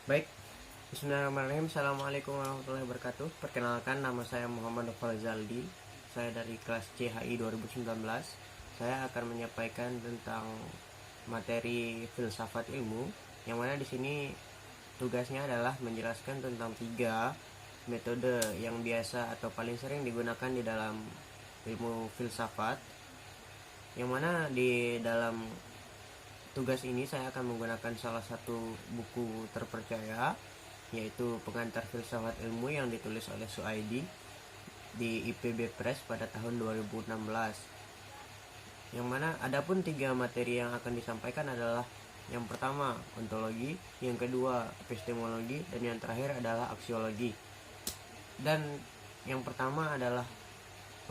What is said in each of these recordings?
Baik, bismillahirrahmanirrahim. Assalamualaikum warahmatullahi wabarakatuh. Perkenalkan, nama saya Muhammad Noval Zaldi. Saya dari kelas CHI 2019. Saya akan menyampaikan tentang materi filsafat ilmu, yang mana di sini tugasnya adalah menjelaskan tentang 3 metode yang biasa atau paling sering digunakan di dalam ilmu filsafat. Yang mana di dalam tugas ini saya akan menggunakan salah satu buku terpercaya, yaitu Pengantar Filsafat Ilmu yang ditulis oleh Suaidi di IPB Press pada tahun 2016. Yang mana adapun 3 materi yang akan disampaikan adalah yang pertama ontologi, yang kedua epistemologi, dan yang terakhir adalah aksiologi. Dan yang pertama adalah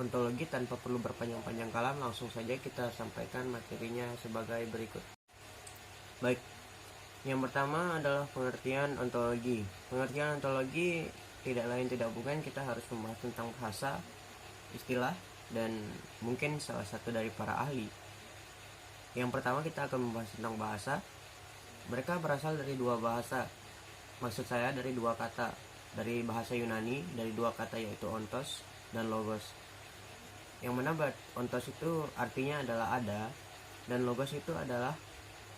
ontologi. Tanpa perlu berpanjang-panjang kalam, langsung saja kita sampaikan materinya sebagai berikut. Baik, yang pertama adalah pengertian ontologi. Pengertian ontologi tidak lain tidak bukan kita harus membahas tentang bahasa, istilah, dan mungkin salah satu dari para ahli. Yang pertama kita akan membahas tentang bahasa. Mereka berasal dari 2 bahasa. Maksud saya dari 2 kata. Dari bahasa Yunani, dari 2 kata yaitu ontos dan logos. Yang mana ontos itu artinya adalah ada, dan logos itu adalah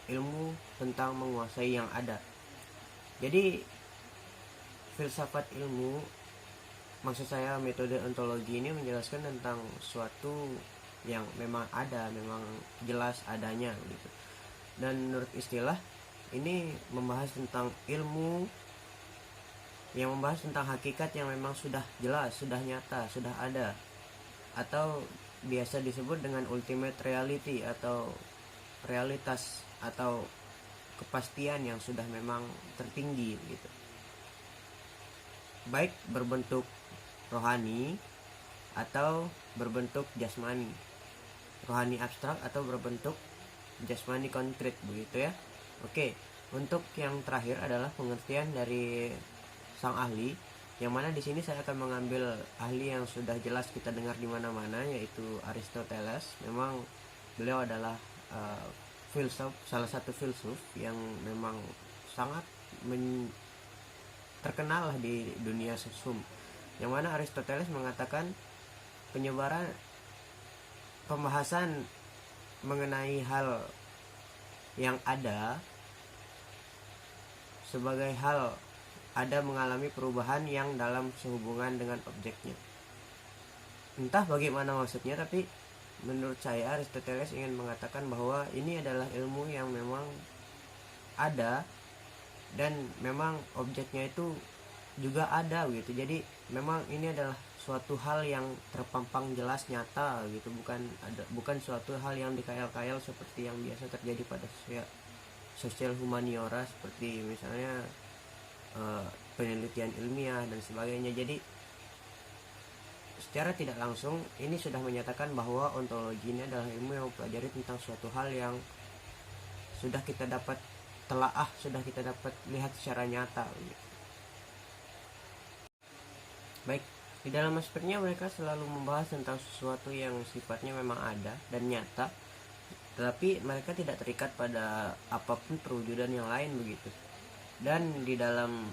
ilmu tentang menguasai yang ada. Jadi filsafat ilmu, maksud saya metode ontologi ini menjelaskan tentang suatu yang memang ada, memang jelas adanya gitu. Dan menurut istilah ini membahas tentang ilmu yang membahas tentang hakikat yang memang sudah jelas, sudah nyata, sudah ada, atau biasa disebut dengan ultimate reality atau realitas atau kepastian yang sudah memang tertinggi gitu. Baik berbentuk rohani atau berbentuk jasmani. Rohani abstrak atau berbentuk jasmani konkret begitu ya. Oke, untuk yang terakhir adalah pengertian dari sang ahli, yang mana di sini saya akan mengambil ahli yang sudah jelas kita dengar di mana-mana, yaitu Aristoteles. Memang beliau adalah salah satu filsuf yang memang sangat terkenal di dunia sosum. Yang mana Aristoteles mengatakan penyebaran pembahasan mengenai hal yang ada sebagai hal ada mengalami perubahan yang dalam sehubungan dengan objeknya. Entah bagaimana maksudnya, tapi menurut saya Aristoteles ingin mengatakan bahwa ini adalah ilmu yang memang ada dan memang objeknya itu juga ada gitu. Jadi memang ini adalah suatu hal yang terpampang jelas nyata gitu, bukan suatu hal yang dikayal-kayal seperti yang biasa terjadi pada sosial humaniora, seperti misalnya penelitian ilmiah dan sebagainya. Jadi secara tidak langsung ini sudah menyatakan bahwa ontologi ini adalah ilmu yang mempelajari tentang suatu hal yang sudah kita dapat telaah, sudah kita dapat lihat secara nyata. Baik, di dalam aspeknya mereka selalu membahas tentang sesuatu yang sifatnya memang ada dan nyata, tetapi mereka tidak terikat pada apapun perwujudan yang lain begitu. Dan di dalam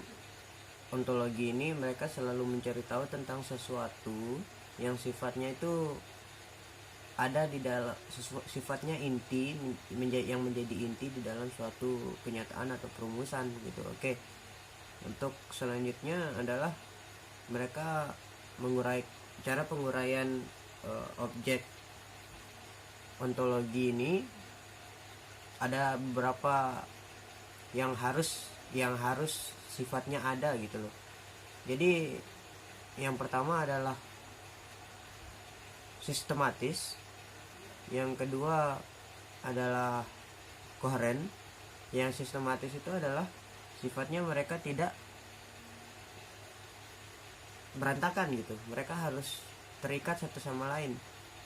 ontologi ini mereka selalu mencari tahu tentang sesuatu yang sifatnya itu ada di dalam, sifatnya inti, yang menjadi inti di dalam suatu kenyataan atau perumusan gitu. Oke, untuk selanjutnya adalah mereka cara penguraian objek ontologi ini. Ada beberapa yang harus sifatnya ada gitu loh. Jadi yang pertama adalah sistematis, yang kedua adalah koheren. Yang sistematis itu adalah sifatnya mereka tidak berantakan gitu, mereka harus terikat satu sama lain.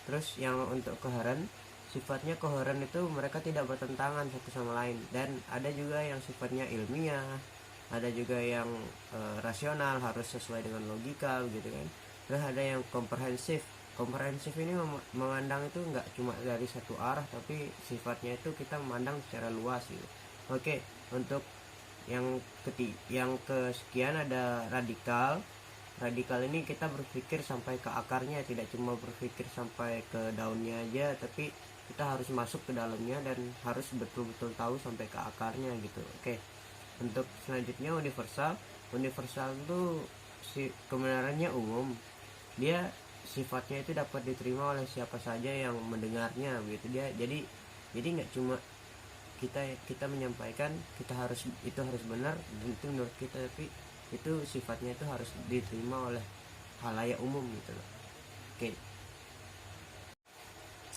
Terus yang untuk koheren, sifatnya koheren itu mereka tidak bertentangan satu sama lain. Dan ada juga yang sifatnya ilmiah, ada juga yang rasional, harus sesuai dengan logika gitu kan. Terus ada yang komprehensif. Komprehensif ini memandang itu nggak cuma dari satu arah, tapi sifatnya itu kita memandang secara luas gitu. Oke, untuk Yang kesekian ada radikal. Radikal ini kita berpikir sampai ke akarnya, tidak cuma berpikir sampai ke daunnya aja, tapi kita harus masuk ke dalamnya dan harus betul-betul tahu sampai ke akarnya gitu. Oke. Untuk selanjutnya universal. Universal itu kebenarannya umum. Dia sifatnya itu dapat diterima oleh siapa saja yang mendengarnya begitu. Dia jadi nggak cuma kita menyampaikan itu harus benar dan itu menurut kita, tapi itu sifatnya itu harus diterima oleh khalayak umum gitu loh.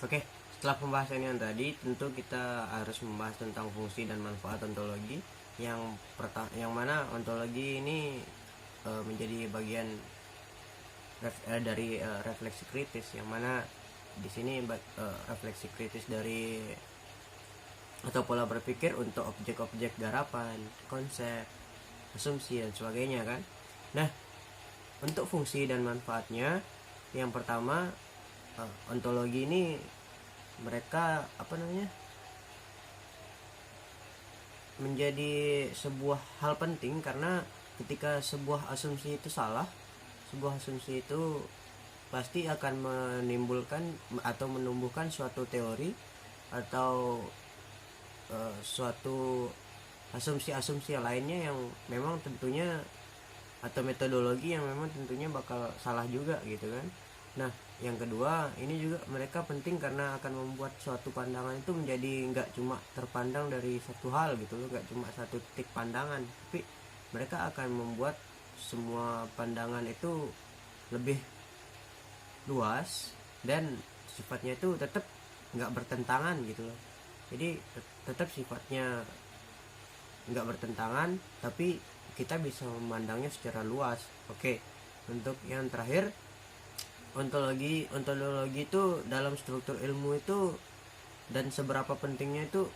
Oke, setelah pembahasan yang tadi, tentu kita harus membahas tentang fungsi dan manfaat ontologi. Yang mana ontologi ini menjadi bagian dari refleksi kritis, yang mana di sini refleksi kritis dari atau pola berpikir untuk objek-objek garapan, konsep, asumsi dan sebagainya kan. Nah, untuk fungsi dan manfaatnya, yang pertama, ontologi ini mereka menjadi sebuah hal penting, karena ketika sebuah asumsi itu salah, sebuah asumsi itu pasti akan menimbulkan atau menumbuhkan suatu teori atau suatu asumsi-asumsi lainnya yang memang tentunya, atau metodologi yang memang tentunya bakal salah juga gitu kan. Nah, yang kedua, ini juga mereka penting karena akan membuat suatu pandangan itu menjadi nggak cuma terpandang dari satu hal gitu loh, nggak cuma satu titik pandangan, tapi mereka akan membuat semua pandangan itu lebih luas dan sifatnya itu tetap nggak bertentangan gitu loh. Jadi tetap sifatnya nggak bertentangan, tapi kita bisa memandangnya secara luas. Oke, untuk yang terakhir, ontologi itu dalam struktur ilmu itu, dan seberapa pentingnya itu,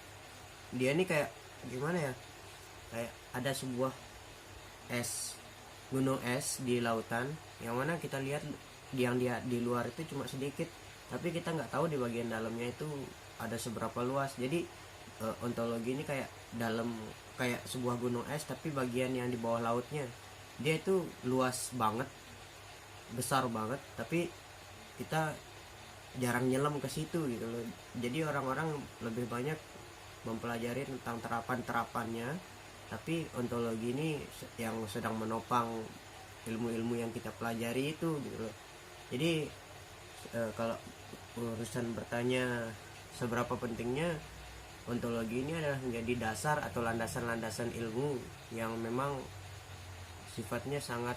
dia ini kayak gimana ya, kayak ada sebuah gunung es di lautan, yang mana kita lihat yang dia di luar itu cuma sedikit, tapi kita nggak tahu di bagian dalamnya itu ada seberapa luas. Jadi ontologi ini kayak sebuah gunung es, tapi bagian yang di bawah lautnya dia itu luas banget, besar banget, tapi kita jarang nyelam ke situ gitu loh. Jadi orang-orang lebih banyak mempelajari tentang terapannya, tapi ontologi ini yang sedang menopang ilmu-ilmu yang kita pelajari itu gitu loh. Jadi kalau urusan bertanya seberapa pentingnya, ontologi ini adalah menjadi dasar atau landasan-landasan ilmu yang memang sifatnya sangat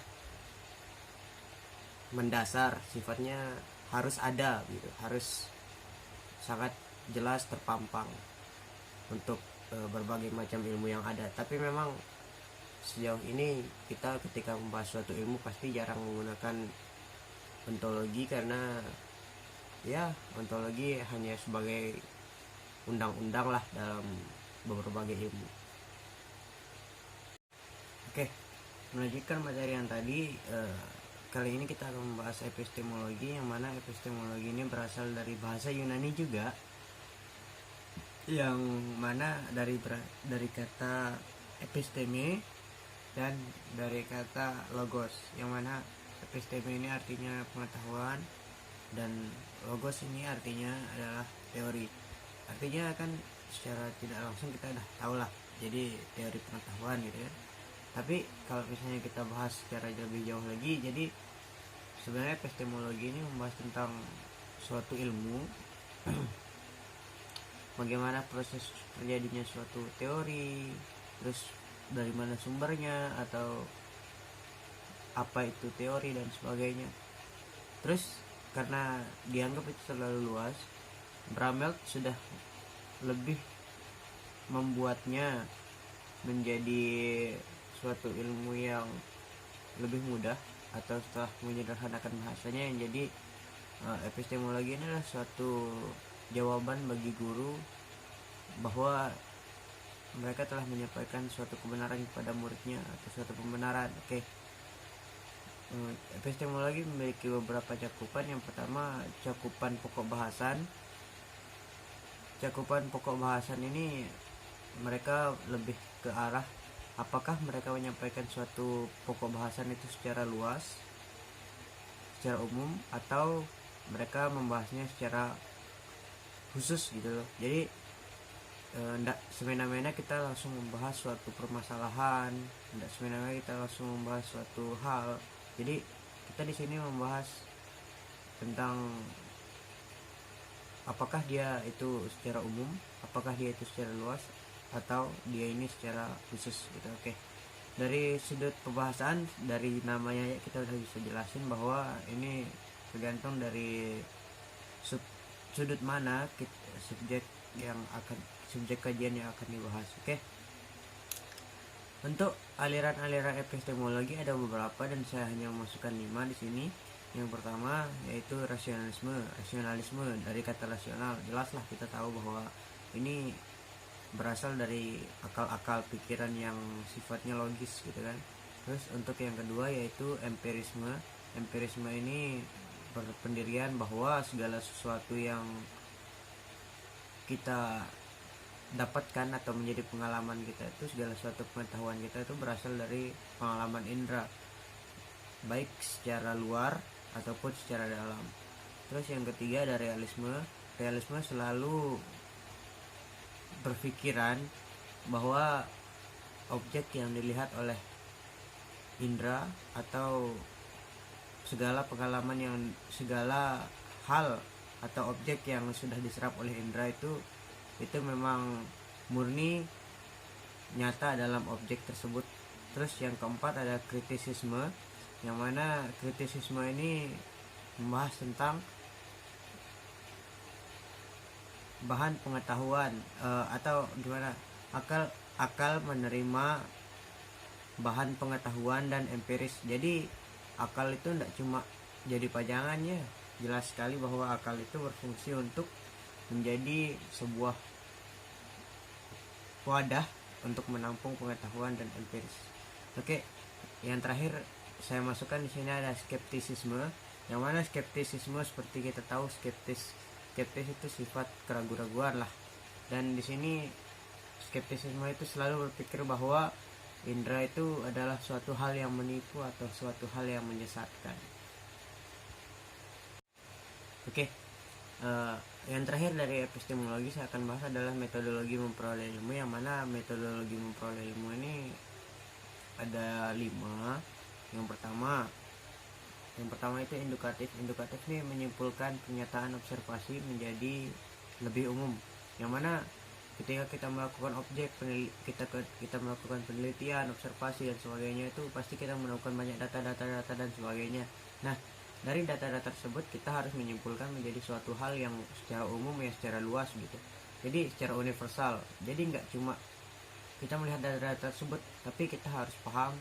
mendasar, sifatnya harus ada gitu, harus sangat jelas terpampang untuk berbagai macam ilmu yang ada. Tapi memang sejauh ini kita ketika membahas suatu ilmu pasti jarang menggunakan ontologi, karena ya ontologi hanya sebagai undang-undang lah dalam berbagai ilmu. Oke, melanjutkan materi yang tadi, kali ini kita akan membahas epistemologi, yang mana epistemologi ini berasal dari bahasa Yunani juga, yang mana dari kata episteme dan dari kata logos, yang mana episteme ini artinya pengetahuan dan logos ini artinya adalah teori. Artinya kan secara tidak langsung kita udah tahu lah, jadi teori pengetahuan gitu ya. Tapi kalau misalnya kita bahas secara lebih jauh lagi, jadi sebenarnya epistemologi ini membahas tentang suatu ilmu bagaimana proses terjadinya suatu teori, terus dari mana sumbernya, atau apa itu teori dan sebagainya. Terus karena dianggap itu terlalu luas, Bramelt sudah lebih membuatnya menjadi suatu ilmu yang lebih mudah, atau setelah menyederhanakan bahasanya, yang jadi epistemologi ini adalah suatu jawaban bagi guru bahwa mereka telah menyampaikan suatu kebenaran kepada muridnya, atau suatu pembenaran. Oke. Epistemologi memiliki beberapa cakupan. Yang pertama, cakupan pokok bahasan. Cakupan pokok bahasan ini mereka lebih ke arah apakah mereka menyampaikan suatu pokok bahasan itu secara luas, secara umum, atau mereka membahasnya secara khusus gitu loh. Jadi ndak semena-mena kita langsung membahas suatu permasalahan, ndak semena-mena kita langsung membahas suatu hal. Jadi kita di sini membahas tentang apakah dia itu secara umum, apakah dia itu secara luas, atau dia ini secara khusus gitu. Oke. Dari sudut pembahasan, dari namanya kita udah bisa jelasin bahwa ini tergantung dari sudut mana subjek kajian yang akan dibahas. Oke. Untuk aliran-aliran epistemologi ada beberapa dan saya hanya memasukkan 5 di sini. Yang pertama yaitu rasionalisme dari kata rasional. Jelaslah kita tahu bahwa ini berasal dari akal-akal pikiran yang sifatnya logis gitu kan. Terus untuk yang kedua yaitu empirisme. Empirisme ini berpendirian bahwa segala sesuatu yang kita dapatkan atau menjadi pengalaman kita itu, segala suatu pengetahuan kita itu berasal dari pengalaman indera, baik secara luar ataupun secara dalam. Terus yang ketiga ada realisme. Realisme selalu berpikiran bahwa objek yang dilihat oleh indera atau segala pengalaman segala hal atau objek yang sudah diserap oleh indera itu memang murni nyata dalam objek tersebut. Terus yang keempat ada kritisisme, yang mana kritisisme ini membahas tentang bahan pengetahuan atau gimana, akal menerima bahan pengetahuan dan empiris. Jadi akal itu tidak cuma jadi pajangannya. Jelas sekali bahwa akal itu berfungsi untuk menjadi sebuah wadah untuk menampung pengetahuan dan empiris. Oke, yang terakhir saya masukkan di sini ada skeptisisme, yang mana skeptisisme seperti kita tahu skeptis itu sifat keraguan-raguan lah. Dan di sini skeptisisme itu selalu berpikir bahwa indera itu adalah suatu hal yang menipu atau suatu hal yang menyesatkan. Oke. Yang terakhir dari epistemologi saya akan bahas adalah metodologi memperoleh ilmu, yang mana metodologi memperoleh ilmu ini ada 5. Yang pertama itu indukatif. Indukatif ini menyimpulkan pernyataan observasi menjadi lebih umum, yang mana ketika kita melakukan kita melakukan penelitian, observasi dan sebagainya, itu pasti kita menemukan banyak data dan sebagainya. Nah, dari data-data tersebut kita harus menyimpulkan menjadi suatu hal yang secara umum, ya secara luas gitu. Jadi secara universal. Jadi nggak cuma kita melihat data-data tersebut, tapi kita harus paham,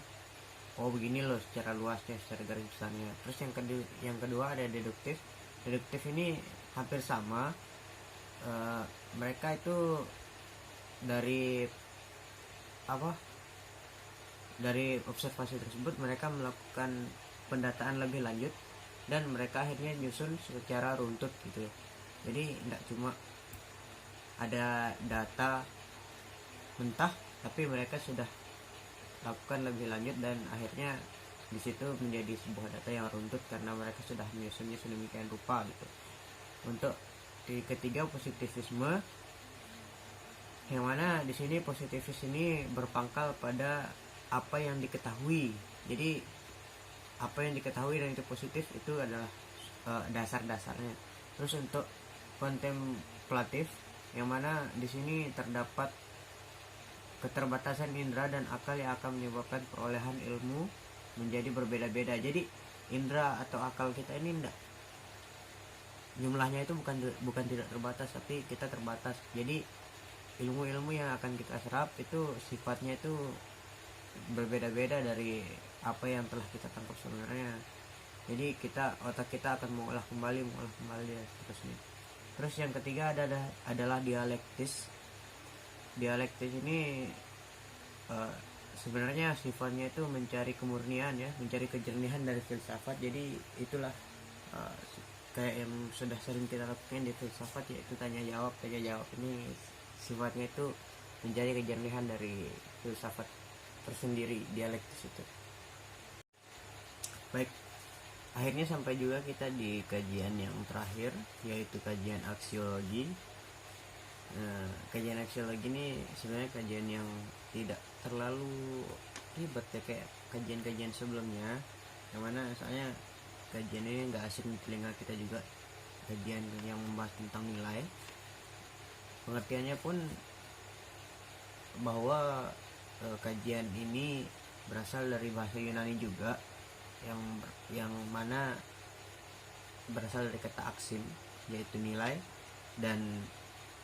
oh begini loh secara luasnya, secara garis besarnya. Terus yang kedua ada deduktif. Deduktif ini hampir sama. Mereka itu dari observasi tersebut mereka melakukan pendataan lebih lanjut dan mereka akhirnya nyusun secara runtut gitu ya. Jadi tidak cuma ada data mentah, tapi mereka sudah lakukan lebih lanjut dan akhirnya di situ menjadi sebuah data yang runtut karena mereka sudah menyusunnya sedemikian rupa gitu. Untuk di ketiga positivisme, yang mana di sini positivis ini berpangkal pada apa yang diketahui. Jadi apa yang diketahui dan itu positif itu adalah dasar-dasarnya. Terus untuk kontemplatif, yang mana di sini terdapat keterbatasan indera dan akal yang akan menyebabkan perolehan ilmu menjadi berbeda-beda. Jadi indera atau akal kita ini enggak, jumlahnya itu bukan tidak terbatas, tapi kita terbatas. Jadi ilmu-ilmu yang akan kita serap itu sifatnya itu berbeda-beda dari apa yang telah kita tangkap sebenarnya. Jadi otak kita akan mengolah kembali ya, seterusnya. Terus yang ketiga adalah dialektis. Dialektis ini sebenarnya sifatnya itu mencari kemurnian ya, mencari kejernihan dari filsafat. Jadi itulah kayak yang sudah sering kita lakukan di filsafat, yaitu tanya jawab ini sifatnya itu mencari kejernihan dari filsafat. tersendiri dialektis itu. Baik, akhirnya sampai juga kita di kajian yang terakhir, yaitu kajian aksiologi. Nah, kajian aksiologi ini sebenarnya kajian yang tidak terlalu ribet ya kayak kajian-kajian sebelumnya, yang mana soalnya kajian ini nggak asing di telinga kita juga. Kajian yang membahas tentang nilai, pengertiannya pun bahwa kajian ini berasal dari bahasa Yunani juga, yang mana berasal dari kata aksim, yaitu nilai, dan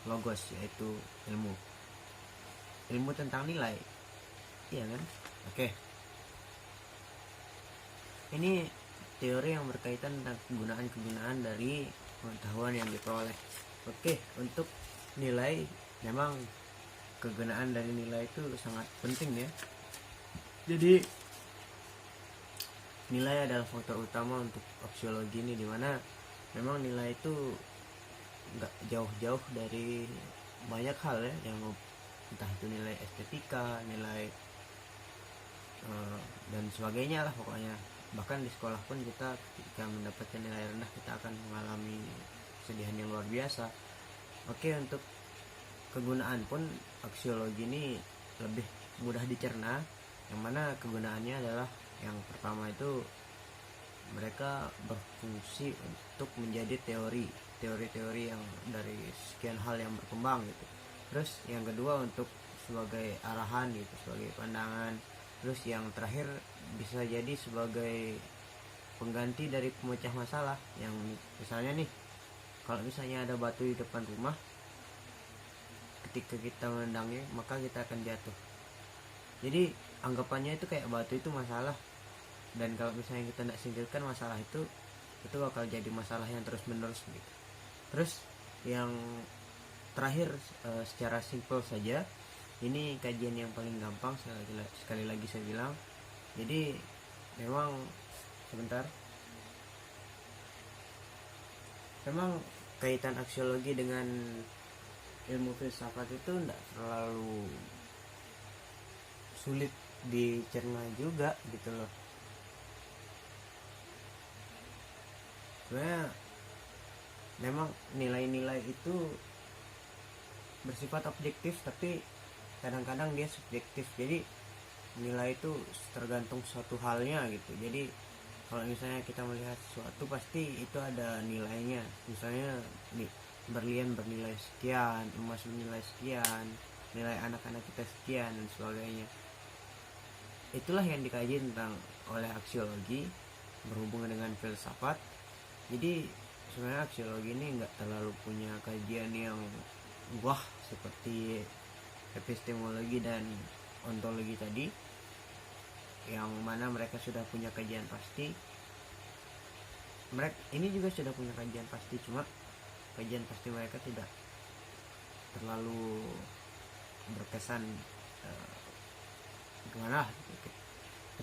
logos, yaitu ilmu tentang nilai, iya kan? Oke, ini teori yang berkaitan tentang kegunaan dari pengetahuan yang diperoleh. Oke, untuk nilai, memang kegunaan dari nilai itu sangat penting ya. Jadi nilai adalah faktor utama untuk aksiologi ini, dimana memang nilai itu nggak jauh-jauh dari banyak hal ya, yang entah itu nilai estetika, nilai dan sebagainya lah pokoknya. Bahkan di sekolah pun kita ketika mendapatkan nilai rendah kita akan mengalami kesedihan yang luar biasa. Oke, untuk kegunaan pun aksiologi ini lebih mudah dicerna, yang mana kegunaannya adalah yang pertama itu mereka berfungsi untuk menjadi teori-teori yang dari sekian hal yang berkembang gitu. Terus yang kedua untuk sebagai arahan gitu, sebagai pandangan. Terus yang terakhir bisa jadi sebagai pengganti dari pemecah masalah, yang misalnya nih, kalau misalnya ada batu di depan rumah, ketika kita menendangnya maka kita akan jatuh. Jadi anggapannya itu kayak batu itu masalah, dan kalau misalnya kita tidak singkirkan masalah itu bakal jadi masalah yang terus menerus gitu. Terus yang terakhir, secara simpel saja, ini kajian yang paling gampang, sekali lagi saya bilang. Jadi memang memang kaitan aksiologi dengan ilmu filsafat itu tidak terlalu sulit dicerna juga gitu loh. Sebenarnya memang nilai-nilai itu bersifat objektif, tapi kadang-kadang dia subjektif. Jadi nilai itu tergantung suatu halnya gitu. Jadi kalau misalnya kita melihat sesuatu pasti itu ada nilainya. Misalnya berlian bernilai sekian, emas bernilai sekian, nilai anak-anak kita sekian, dan sebagainya. Itulah yang dikaji tentang oleh aksiologi berhubungan dengan filsafat. Jadi sebenarnya aksiologi ini nggak terlalu punya kajian yang wah seperti epistemologi dan ontologi tadi, yang mana mereka sudah punya kajian pasti. Mereka ini juga sudah punya kajian pasti, cuma kajian pasti mereka tidak terlalu berkesan gimana gitu.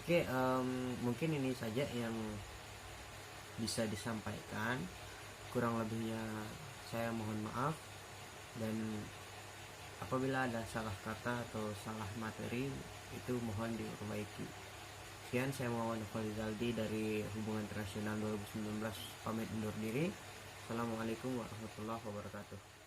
Oke, mungkin ini saja yang bisa disampaikan. Kurang lebihnya saya mohon maaf, dan apabila ada salah kata atau salah materi itu mohon diperbaiki. Sekian, saya Muhammad Falizaldi dari Hubungan Internasional 2019 pamit undur diri. Assalamualaikum warahmatullahi wabarakatuh.